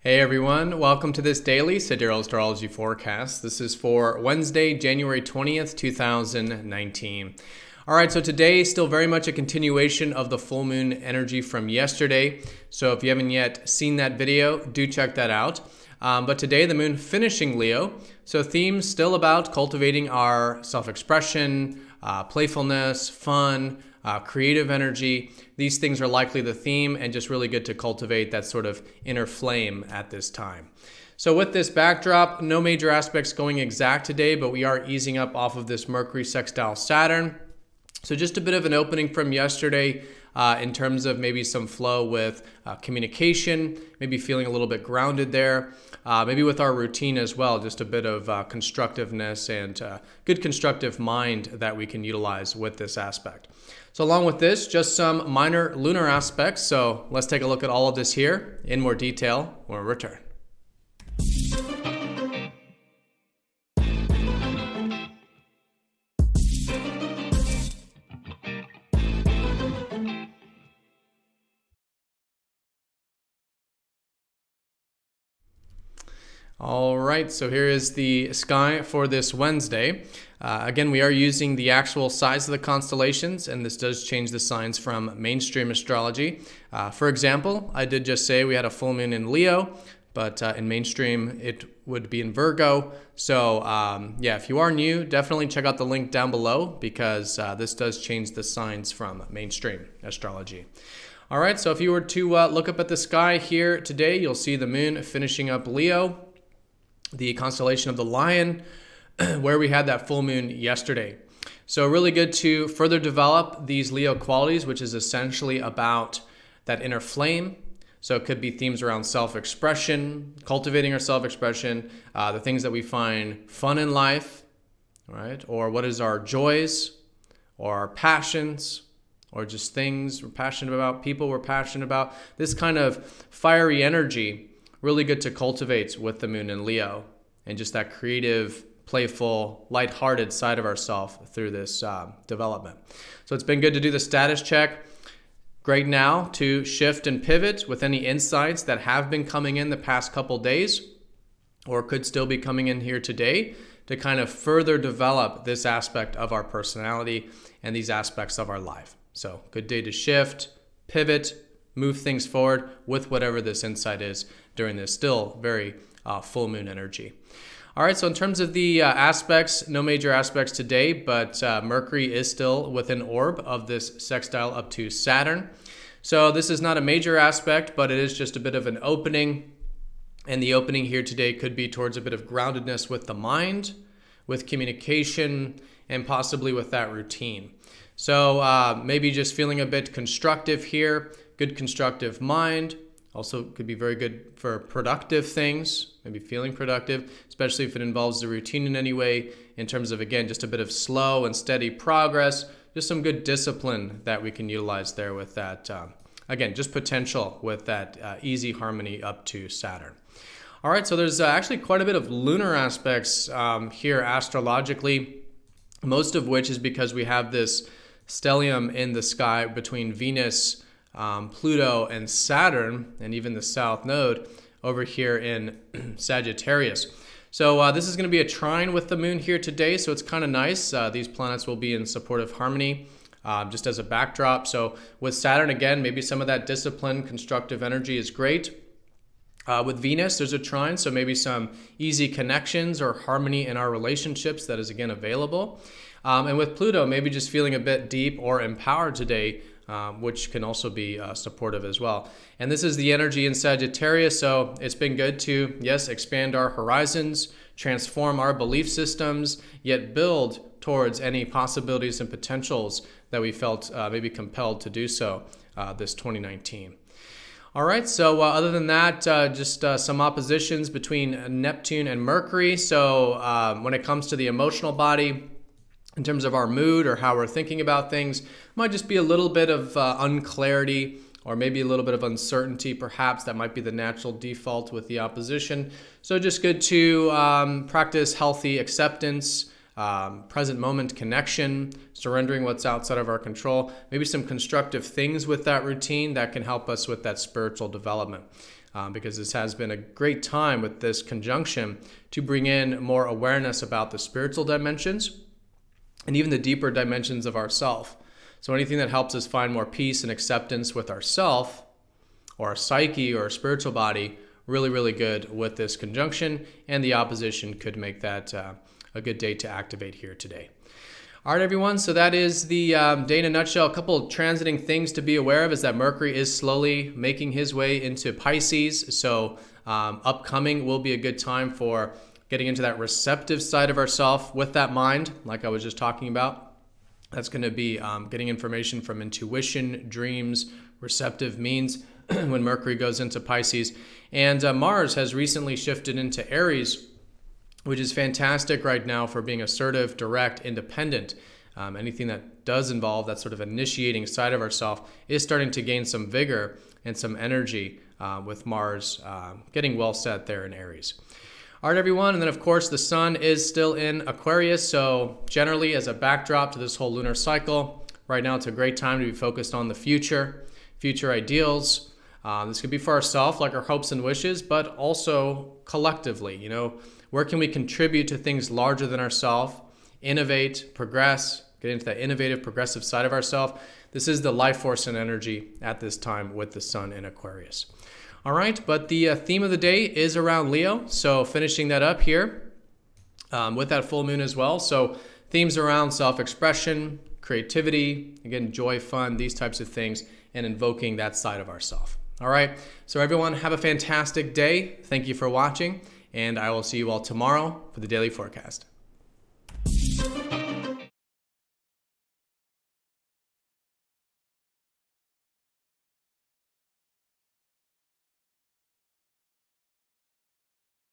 Hey everyone, welcome to this daily Sidereal Astrology forecast. This is for Wednesday, January 20th, 2019. All right, so today still very much a continuation of the full moon energy from yesterday. So if you haven't yet seen that video, do check that out. But today the moon finishing Leo. So themes still about cultivating our self-expression, playfulness, fun, creative energy. These things are likely the theme and just really good to cultivate that sort of inner flame at this time. So with this backdrop, no major aspects going exact today, but we are easing up off of this Mercury sextile Saturn. So just a bit of an opening from yesterday in terms of maybe some flow with communication, maybe feeling a little bit grounded there, maybe with our routine as well, just a bit of constructiveness and good constructive mind that we can utilize with this aspect. So along with this, just some minor lunar aspects. So let's take a look at all of this here in more detail when we return. All right, so here is the sky for this Wednesday. Again, we are using the actual size of the constellations, and this does change the signs from mainstream astrology. For example, I did just say we had a full moon in Leo, but in mainstream it would be in Virgo. So yeah, if you are new, definitely check out the link down below because this does change the signs from mainstream astrology. All right, so if you were to look up at the sky here today, you'll see the moon finishing up Leo, the constellation of the Lion, where we had that full moon yesterday. So really good to further develop these Leo qualities, which is essentially about that inner flame. So it could be themes around self-expression, cultivating our self-expression, the things that we find fun in life, right? Or what is our joys or our passions, or just things we're passionate about, people we're passionate about. This kind of fiery energy, really good to cultivate with the moon in Leo and just that creative, playful, lighthearted side of ourselves through this development. So it's been good to do the status check. Great now to shift and pivot with any insights that have been coming in the past couple days or could still be coming in here today to kind of further develop this aspect of our personality and these aspects of our life. So good day to shift, pivot, move things forward with whatever this insight is during this still very full moon energy. All right, so in terms of the aspects, no major aspects today, but Mercury is still within orb of this sextile up to Saturn. So this is not a major aspect, but it is just a bit of an opening. And the opening here today could be towards a bit of groundedness with the mind, with communication, and possibly with that routine. So maybe just feeling a bit constructive here, good constructive mind. Also could be very good for productive things, maybe feeling productive, especially if it involves the routine in any way, in terms of, again, just a bit of slow and steady progress, just some good discipline that we can utilize there with that, again, just potential with that easy harmony up to Saturn. All right, so there's actually quite a bit of lunar aspects here astrologically, most of which is because we have this stellium in the sky between Venus, Pluto, and Saturn, and even the south node over here in Sagittarius. So this is going to be a trine with the moon here today, so it's kind of nice. These planets will be in supportive harmony just as a backdrop. So with Saturn, again, maybe some of that discipline, constructive energy is great. With Venus, there's a trine, so maybe some easy connections or harmony in our relationships that is, again, available. And with Pluto, maybe just feeling a bit deep or empowered today, which can also be supportive as well. And this is the energy in Sagittarius, so it's been good to, yes, expand our horizons, transform our belief systems, yet build towards any possibilities and potentials that we felt maybe compelled to do so this 2019. All right, so other than that, just some oppositions between Neptune and Mercury. So when it comes to the emotional body, in terms of our mood or how we're thinking about things, might just be a little bit of unclarity or maybe a little bit of uncertainty, perhaps. That might be the natural default with the opposition. So just good to practice healthy acceptance, present moment connection, surrendering what's outside of our control, maybe some constructive things with that routine that can help us with that spiritual development. Because this has been a great time with this conjunction to bring in more awareness about the spiritual dimensions and even the deeper dimensions of ourself. So anything that helps us find more peace and acceptance with ourself or our psyche or our spiritual body, really, really good with this conjunction, and the opposition could make that a good day to activate here today. All right, everyone, so that is the day in a nutshell. A couple of transiting things to be aware of is that Mercury is slowly making his way into Pisces, so upcoming will be a good time for getting into that receptive side of ourself with that mind, like I was just talking about. That's going to be getting information from intuition, dreams, receptive means when Mercury goes into Pisces. And Mars has recently shifted into Aries, which is fantastic right now for being assertive, direct, independent. Anything that does involve that sort of initiating side of ourselves is starting to gain some vigor and some energy with Mars getting well set there in Aries. All right, everyone, and then of course the sun is still in Aquarius, so generally as a backdrop to this whole lunar cycle, right now it's a great time to be focused on the future ideals. This could be for ourselves, like our hopes and wishes, but also collectively, you know, where can we contribute to things larger than ourselves, innovate, progress, get into that innovative, progressive side of ourselves. This is the life force and energy at this time with the sun in Aquarius. All right, but the theme of the day is around Leo, so finishing that up here with that full moon as well. So themes around self-expression, creativity, again, joy, fun, these types of things, and invoking that side of ourselves. All right, so everyone have a fantastic day. Thank you for watching, and I will see you all tomorrow for the daily forecast.